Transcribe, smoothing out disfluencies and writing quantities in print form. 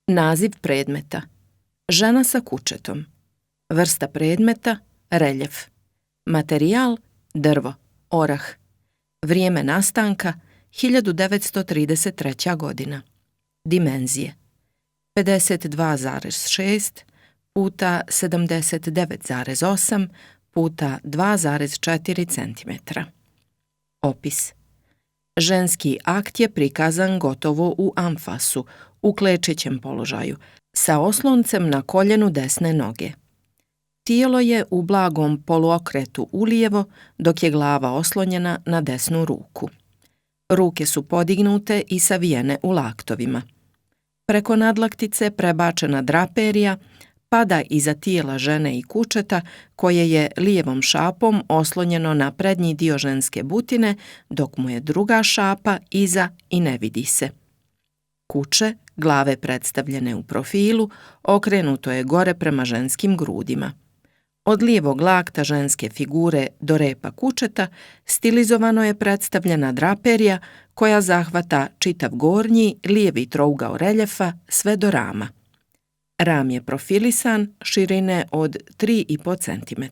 Naziv predmeta: žena sa kučetom. Vrsta predmeta: reljef. Materijal: drvo, orah. Vrijeme nastanka: 1933. godina. Dimenzije: 52,6 puta 79,8 puta 2,4 cm. Opis: ženski akt je prikazan gotovo u amfasu, u klečećem položaju, sa osloncem na koljenu desne noge. Tijelo je u blagom poluokretu ulijevo, dok je glava oslonjena na desnu ruku. Ruke su podignute i savijene u laktovima. Preko nadlaktice prebačena draperija pada iza tijela žene i kučeta, koje je lijevom šapom oslonjeno na prednji dio ženske butine, dok mu je druga šapa iza i ne vidi se. Kuče, glave predstavljene u profilu, okrenuto je gore prema ženskim grudima. Od lijevog lakta ženske figure do repa kučeta stilizovano je predstavljena draperija koja zahvata čitav gornji, lijevi trougao reljefa sve do rama. Ram je profilisan, širine od 3,5 cm.